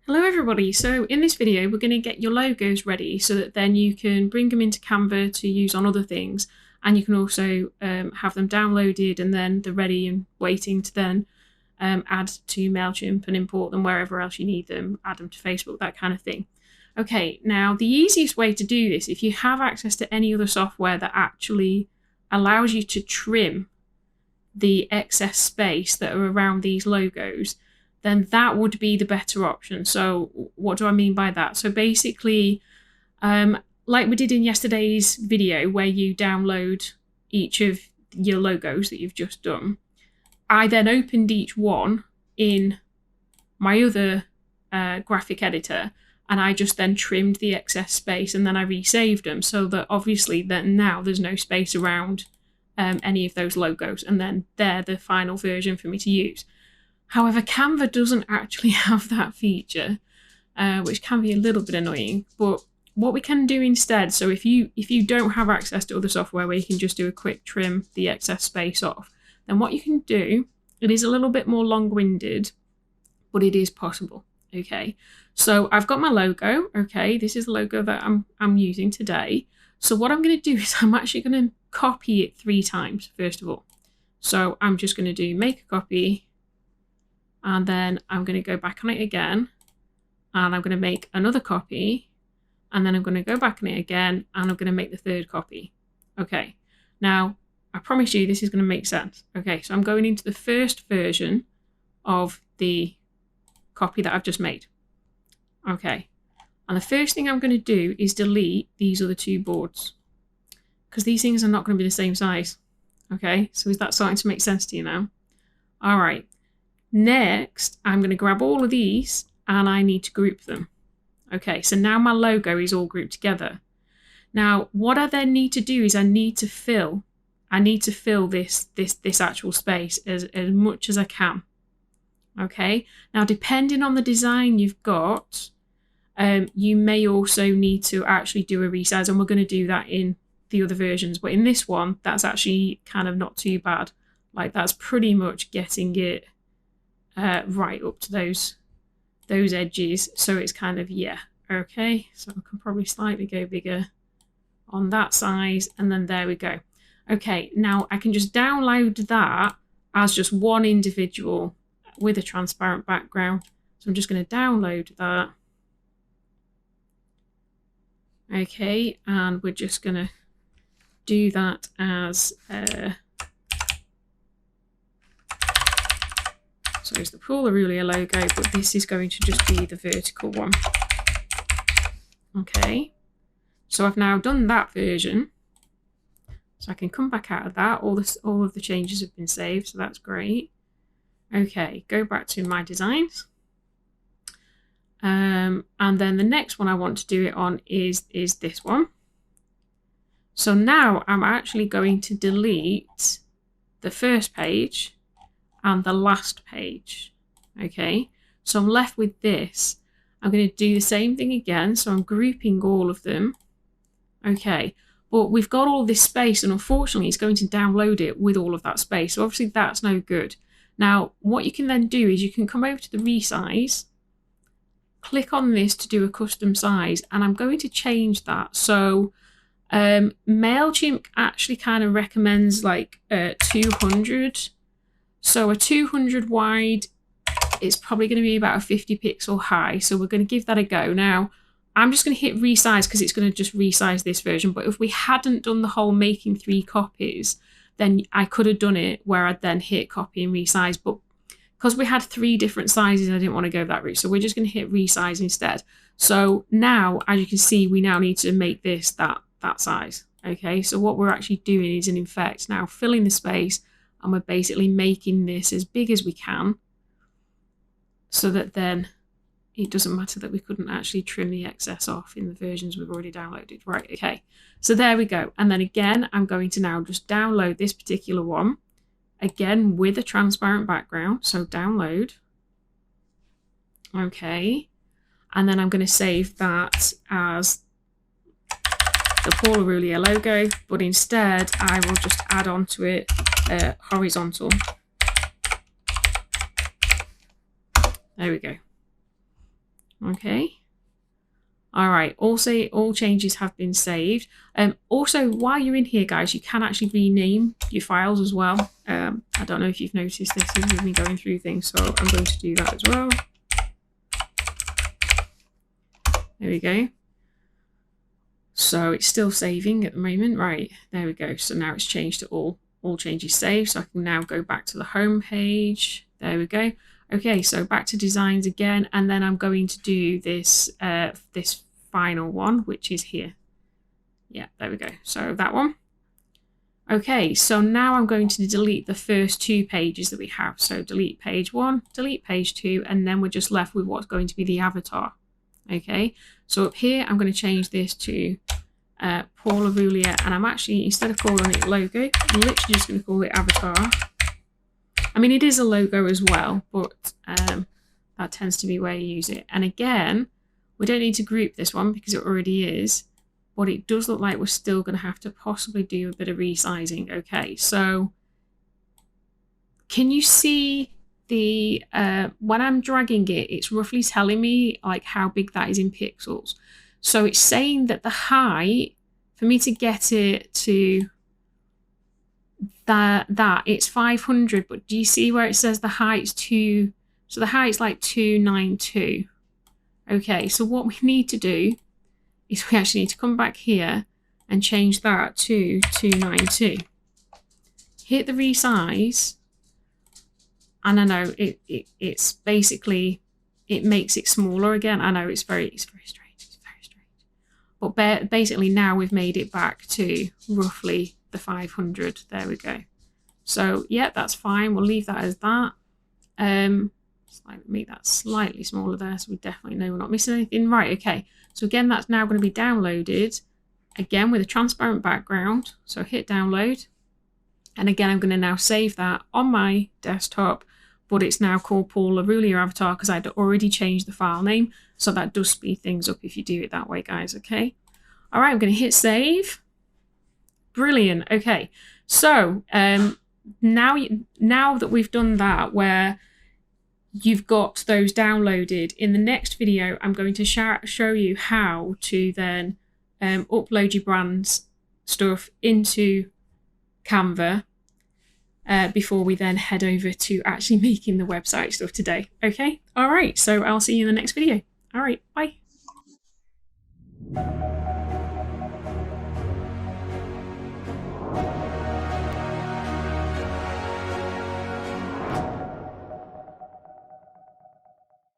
Hello everybody, so in this video we're going to get your logos ready so that then you can bring them into Canva to use on other things, and you can also have them downloaded and then they're ready and waiting to then add to MailChimp and import them wherever else you need them, add them to Facebook, that kind of thing. Okay, now the easiest way to do this, if you have access to any other software that actually allows you to trim the excess space that are around these logos, then that would be the better option. So what do I mean by that? So basically, like we did in yesterday's video where you download each of your logos that you've just done, I then opened each one in my other graphic editor, and I just then trimmed the excess space and then I resaved them so that obviously then now there's no space around any of those logos, and then they're the final version for me to use. However, Canva doesn't actually have that feature, which can be a little bit annoying. But what we can do instead, so if you don't have access to other software where you can just do a quick trim the excess space off, then what you can do, it is a little bit more long-winded, but it is possible. Okay, so I've got my logo. Okay, this is the logo that I'm using today. So what I'm going to do is I'm actually going to copy it 3 times, first of all. So I'm just going to do make a copy, and then I'm going to go back on it again, and I'm going to make another copy, and then I'm going to go back on it again, and I'm going to make the 3rd copy. Okay, now I promise you this is going to make sense. Okay, so I'm going into the first version of the copy that I've just made. Okay, and the first thing I'm going to do is delete these other 2 boards, because these things are not going to be the same size. Okay, so is that starting to make sense to you now? All right. Next, I'm going to grab all of these and I need to group them. Okay, so now my logo is all grouped together. Now, what I then need to do is I need to fill this actual space as much as I can. Okay, now depending on the design you've got, you may also need to actually do a resize, and we're going to do that in the other versions. But in this one, that's actually kind of not too bad. Like, that's pretty much getting it right up to those edges, so it's kind of, yeah, okay, so I can probably slightly go bigger on that size, and then there we go. Okay, now I can just download that as just one individual with a transparent background. So I'm just going to download that. Okay, and we're just going to do that as so it's the Paul Aurelia logo, but this is going to just be the vertical one. Okay, so I've now done that version. So I can come back out of that. All of the changes have been saved, so that's great. Okay, go back to my designs. And then the next one I want to do it on is this one. So now I'm actually going to delete the first page and the last page. Okay, so I'm left with this. I'm going to do the same thing again, so I'm grouping all of them. Okay, but we've got all this space, and unfortunately it's going to download it with all of that space, so obviously that's no good. Now what you can then do is you can come over to the resize, click on this to do a custom size, and I'm going to change that. So MailChimp actually kind of recommends like 200. So a 200 wide is probably going to be about a 50 pixel high. So we're going to give that a go. Now, I'm just going to hit resize because it's going to just resize this version. But if we hadn't done the whole making 3 copies, then I could have done it where I'd then hit copy and resize. But because we had 3 different sizes, I didn't want to go that route. So we're just going to hit resize instead. So now, as you can see, we now need to make this that size. Okay, so what we're actually doing is, in effect, now filling the space, and we're basically making this as big as we can so that then it doesn't matter that we couldn't actually trim the excess off in the versions we've already downloaded. Right, okay, so there we go. And then again, I'm going to now just download this particular one, again with a transparent background, so download. Okay, and then I'm going to save that as the Paul Aurelia logo, but instead I will just add on to it horizontal. There we go. Okay. All right, also all changes have been saved. Also, while you're in here, guys, you can actually rename your files as well. I don't know if you've noticed this with me going through things, so I'm going to do that as well. There we go. So it's still saving at the moment. Right, there we go. So now it's changed to all changes saved. So I can now go back to the home page. There we go. Okay, so back to designs again, and then I'm going to do this this final one, which is here. Yeah, there we go. So that one. Okay, so now I'm going to delete the first 2 pages that we have. So delete page 1, delete page 2, and then we're just left with what's going to be the avatar. Okay, so up here I'm going to change this to Paula Roulier, and I'm actually, instead of calling it logo, I'm literally just going to call it avatar. I mean, it is a logo as well, but that tends to be where you use it. And again, we don't need to group this one because it already is, but it does look like we're still going to have to possibly do a bit of resizing. Okay, so can you see the when I'm dragging it, it's roughly telling me like how big that is in pixels. So it's saying that the height, for me to get it to that it's 500, but do you see where it says the height's 2? So the height's like 292. Okay, so what we need to do is we actually need to come back here and change that to 292. Hit the resize, and I know it's basically, it makes it smaller again. I know it's very strange. It's very strange. But basically now we've made it back to roughly the 500. There we go. So yeah, that's fine. We'll leave that as that. Make that slightly smaller there, so we definitely know we're not missing anything. Right, okay. So again, that's now going to be downloaded again with a transparent background. So hit download. And again, I'm going to now save that on my desktop, but it's now called Paula Roulier Avatar because I'd already changed the file name. So that does speed things up if you do it that way, guys. Okay. All right, I'm going to hit save. Brilliant. Okay. So now that we've done that, where you've got those downloaded, in the next video, I'm going to show you how to then upload your brand's stuff into Canva before we then head over to actually making the website stuff today. Okay. All right. So I'll see you in the next video. All right. Bye.